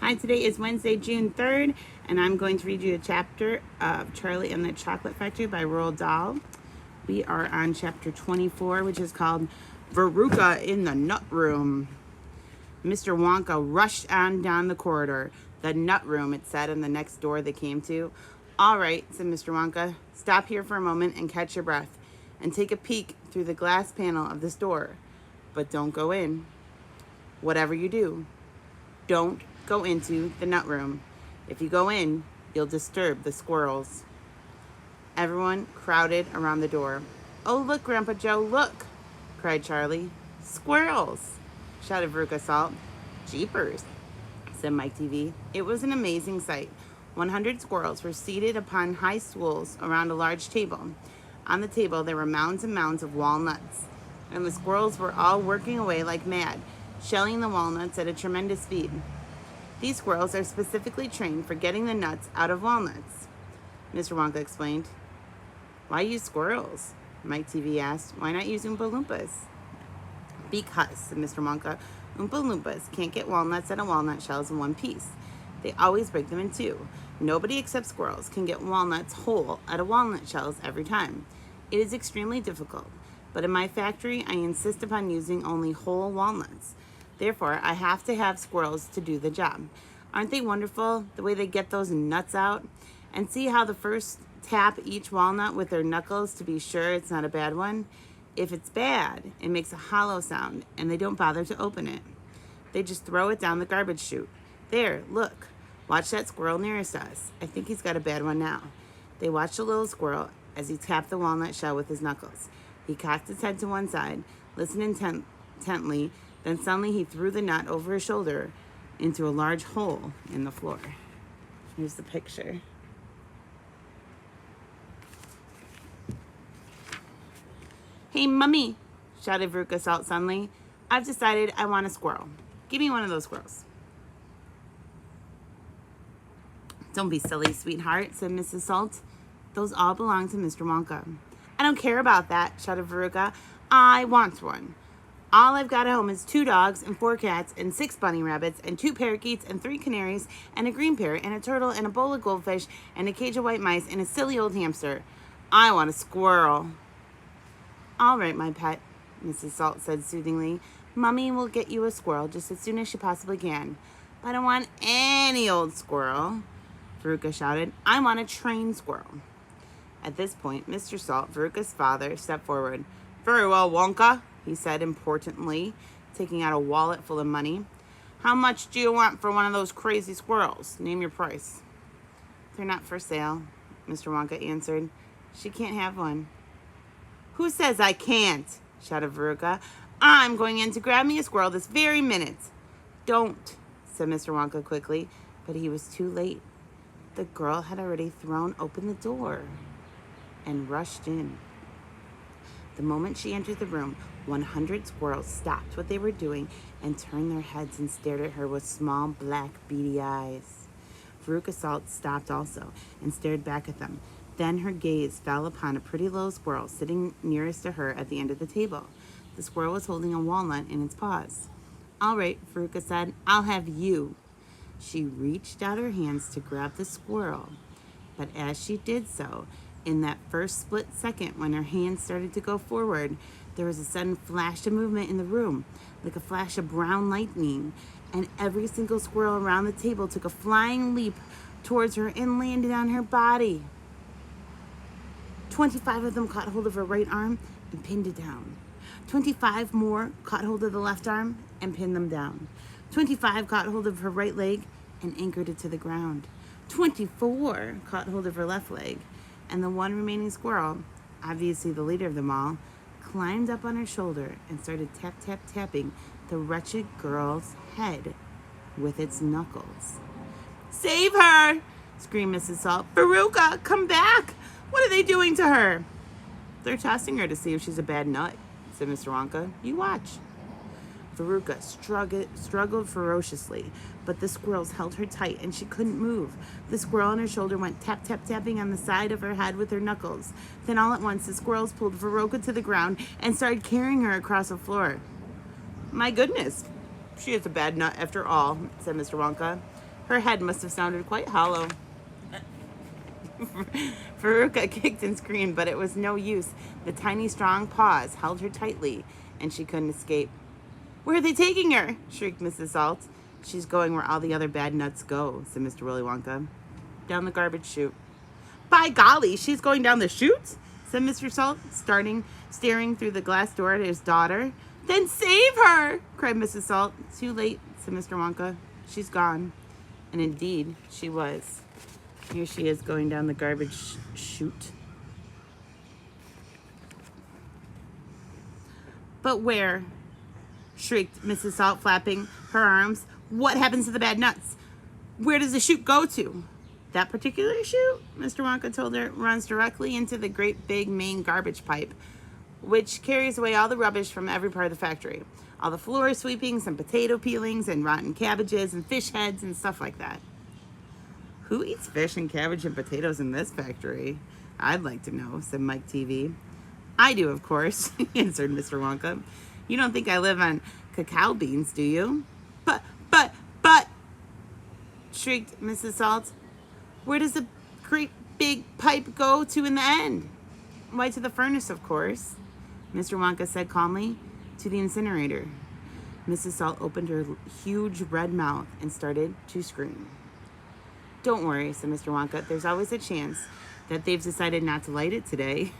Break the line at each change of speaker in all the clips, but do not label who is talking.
Hi, today is Wednesday, June 3rd, and I'm going to read you a chapter of Charlie and the Chocolate Factory by Roald Dahl. We are on chapter 24, which is called Veruca in the Nut Room. Mr. Wonka rushed on down the corridor. The nut room, it said in the next door they came to. All right, said Mr. Wonka. Stop here for a moment and catch your breath, and take a peek through the glass panel of this door. But don't go in. Whatever you do, don't go into the nut room. If you go in, you'll disturb the squirrels. Everyone crowded around the door. Oh, look, Grandpa Joe, look, cried Charlie. Squirrels, shouted Veruca Salt. Jeepers, said Mike TV. It was an amazing sight. 100 squirrels were seated upon high stools around a large table. On the table, there were mounds and mounds of walnuts, and the squirrels were all working away like mad, shelling the walnuts at a tremendous speed. These squirrels are specifically trained for getting the nuts out of walnuts, Mr. Wonka explained. Why use squirrels? Mike TV asked. Why not use Oompa Loompas? Because, said Mr. Wonka, Oompa Loompas can't get walnuts out of walnut shells in one piece. They always break them in two. Nobody except squirrels can get walnuts whole out of walnut shells every time. It is extremely difficult, but in my factory, I insist upon using only whole walnuts. Therefore, I have to have squirrels to do the job. Aren't they wonderful, the way they get those nuts out? And see how the first tap each walnut with their knuckles to be sure it's not a bad one? If it's bad, it makes a hollow sound, and they don't bother to open it. They just throw it down the garbage chute. There, look. Watch that squirrel nearest us. I think he's got a bad one now. They watched the little squirrel as he tapped the walnut shell with his knuckles. He cocked his head to one side, listened intently, then suddenly he threw the nut over his shoulder into a large hole in the floor. Here's the picture. Hey, Mummy, shouted Veruca Salt suddenly. I've decided I want a squirrel. Give me one of those squirrels. Don't be silly, sweetheart, said Mrs. Salt. Those all belong to Mr. Wonka. I don't care about that, shouted Veruca. I want one. All I've got at home is 2 dogs and 4 cats and 6 bunny rabbits and 2 parakeets and 3 canaries and a green parrot and a turtle and a bowl of goldfish and a cage of white mice and a silly old hamster. I want a squirrel. All right, my pet, Mrs. Salt said soothingly. Mummy will get you a squirrel just as soon as she possibly can. But I don't want any old squirrel, Veruca shouted. I want a trained squirrel. At this point, Mr. Salt, Veruca's father, stepped forward. Very well, Wonka, he said importantly, taking out a wallet full of money. How much do you want for one of those crazy squirrels? Name your price. They're not for sale, Mr. Wonka answered. She can't have one. Who says I can't? Shouted Veruca. I'm going in to grab me a squirrel this very minute. Don't, said Mr. Wonka quickly, but he was too late. The girl had already thrown open the door and rushed in. The moment she entered the room, 100 squirrels stopped what they were doing and turned their heads and stared at her with small, black, beady eyes. Veruca Salt stopped also and stared back at them. Then her gaze fell upon a pretty little squirrel sitting nearest to her at the end of the table. The squirrel was holding a walnut in its paws. All right, Veruca said, I'll have you. She reached out her hands to grab the squirrel, but as she did so, in that first split second when her hands started to go forward, there was a sudden flash of movement in the room, like a flash of brown lightning, and every single squirrel around the table took a flying leap towards her and landed on her body. 25 of them caught hold of her right arm and pinned it down. 25 more caught hold of the left arm and pinned them down. 25 caught hold of her right leg and anchored it to the ground. 24 caught hold of her left leg, and the one remaining squirrel, obviously the leader of them all, climbed up on her shoulder and started tapping the wretched girl's head with its knuckles. Save her! Screamed Mrs. Salt. Veruca, come back! What are they doing to her? They're tossing her to see if she's a bad nut, said Mr. Wonka. You watch. Veruca struggled ferociously, but the squirrels held her tight and she couldn't move. The squirrel on her shoulder went tapping on the side of her head with her knuckles. Then all at once the squirrels pulled Veruca to the ground and started carrying her across the floor. My goodness, she is a bad nut after all, said Mr. Wonka. Her head must have sounded quite hollow. Veruca kicked and screamed, but it was no use. The tiny, strong paws held her tightly, and she couldn't escape. Where are they taking her? Shrieked Mrs. Salt. She's going where all the other bad nuts go, said Mr. Willy Wonka. Down the garbage chute. By golly, she's going down the chute? Said Mr. Salt, staring through the glass door at his daughter. Then save her, cried Mrs. Salt. Too late, said Mr. Wonka. She's gone. And indeed, she was. Here she is going down the garbage chute. But where? Shrieked Mrs. Salt, flapping her arms. What happens to the bad nuts? Where does the chute go to? That particular chute, Mr. Wonka told her, runs directly into the great big main garbage pipe, which carries away all the rubbish from every part of the factory. All the floor sweepings and potato peelings and rotten cabbages and fish heads and stuff like that. Who eats fish and cabbage and potatoes in this factory? I'd like to know, said Mike TV. I do, of course, answered Mr. Wonka. You don't think I live on cacao beans, do you? But, shrieked Mrs. Salt. Where does the great big pipe go to in the end? Why, to the furnace, of course, Mr. Wonka said calmly. To the incinerator. Mrs. Salt opened her huge red mouth and started to scream. Don't worry, said Mr. Wonka. There's always a chance that they've decided not to light it today.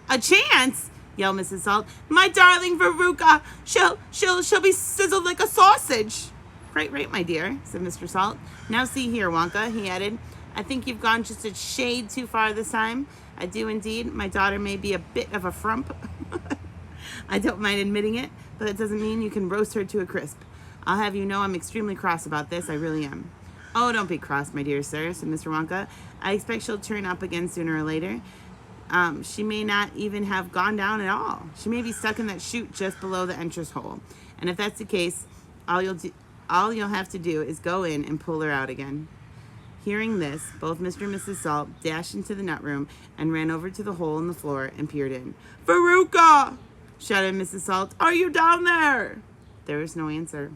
A chance? Yelled Mrs. Salt. My darling Veruca, she'll be sizzled like a sausage. Quite right, my dear, said Mr. Salt. Now see here, Wonka, he added. I think you've gone just a shade too far this time. I do indeed. My daughter may be a bit of a frump. I don't mind admitting it, but that doesn't mean you can roast her to a crisp. I'll have you know I'm extremely cross about this. I really am. Oh, don't be cross, my dear sir, said Mr. Wonka. I expect she'll turn up again sooner or later. She may not even have gone down at all. She may be stuck in that chute just below the entrance hole. And if that's the case, all you'll have to do is go in and pull her out again. Hearing this, both Mr. and Mrs. Salt dashed into the nut room and ran over to the hole in the floor and peered in. Veruca! Shouted Mrs. Salt. Are you down there? There was no answer.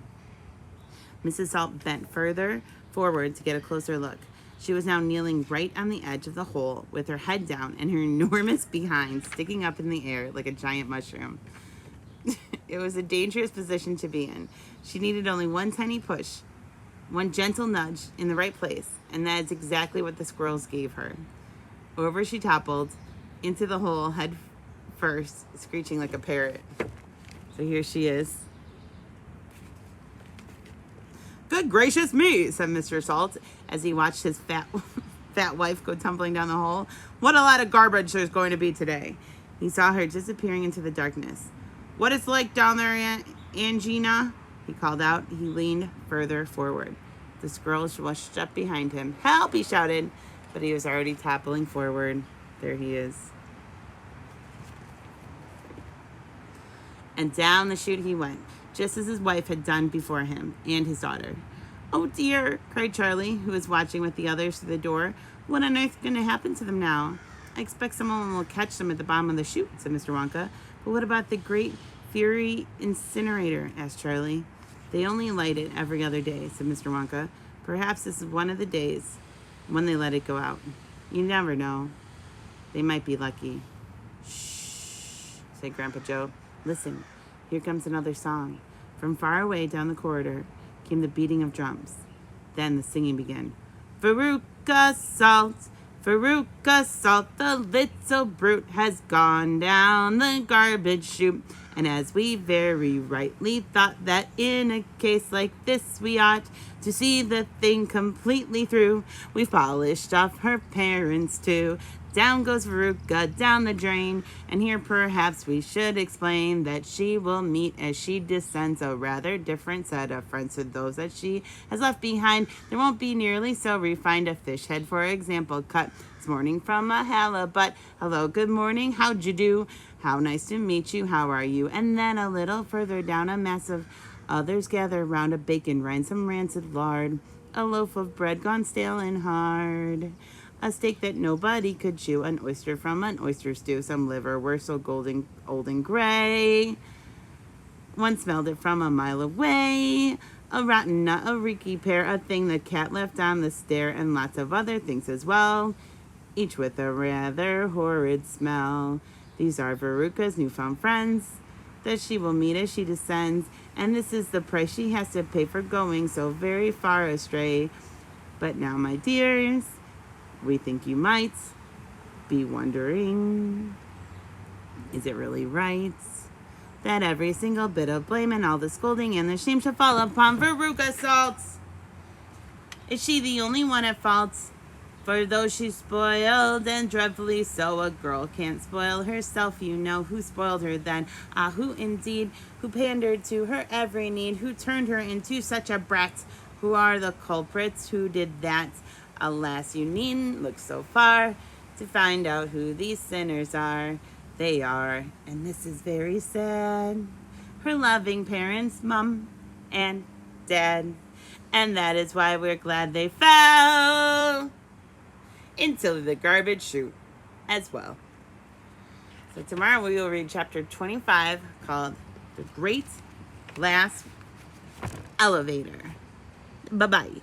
Mrs. Salt bent further forward to get a closer look. She was now kneeling right on the edge of the hole with her head down and her enormous behind sticking up in the air like a giant mushroom. It was a dangerous position to be in. She needed only one tiny push, one gentle nudge in the right place, and that is exactly what the squirrels gave her. Over she toppled into the hole head first, screeching like a parrot. So here she is. Good gracious me, said Mr. Salt as he watched his fat wife go tumbling down the hole. What a lot of garbage there's going to be today. He saw her disappearing into the darkness. What it's like down there, Angina? He called out. He leaned further forward. The squirrels rushed up behind him. Help, he shouted, but he was already toppling forward. There he is. And down the chute he went, just as his wife had done before him, and his daughter. Oh dear, cried Charlie, who was watching with the others through the door. What on earth is going to happen to them now? I expect someone will catch them at the bottom of the chute, said Mr. Wonka. But what about the great Fury incinerator? Asked Charlie. They only light it every other day, said Mr. Wonka. Perhaps this is one of the days when they let it go out. You never know. They might be lucky. Shh, said Grandpa Joe. Listen, here comes another song. From far away down the corridor came the beating of drums. Then the singing began. Veruca Salt, Veruca Salt, the little brute has gone down the garbage chute. And as we very rightly thought that in a case like this we ought to see the thing completely through, we polished off her parents too. Down goes Veruca down the drain, and here perhaps we should explain that she will meet as she descends a rather different set of friends to those that she has left behind. There won't be nearly so refined a fish head, for example, cut this morning from a halibut. Hello, good morning, how'd you do? How nice to meet you, how are you? And then a little further down, a mass of others gather round a bacon rind, some rancid lard, a loaf of bread gone stale and hard, a steak that nobody could chew, an oyster from an oyster stew, some liver worse so golden, old and gray. One smelled it from a mile away. A rotten nut, a reeky pear, a thing the cat left on the stair, and lots of other things as well, each with a rather horrid smell. These are Veruca's newfound friends that she will meet as she descends, and this is the price she has to pay for going so very far astray. But now, my dears, we think you might be wondering, is it really right that every single bit of blame and all the scolding and the shame should fall upon Veruca Salt? Is she the only one at fault? For though she's spoiled and dreadfully so, a girl can't spoil herself. You know who spoiled her then. Ah, who indeed? Who pandered to her every need? Who turned her into such a brat? Who are the culprits? Who did that? Alas, you needn't look so far to find out who these sinners are. They are, and this is very sad, her loving parents, Mom and Dad. And that is why we're glad they fell into the garbage chute as well. So tomorrow we will read chapter 25 called The Great Glass Elevator. Bye-bye.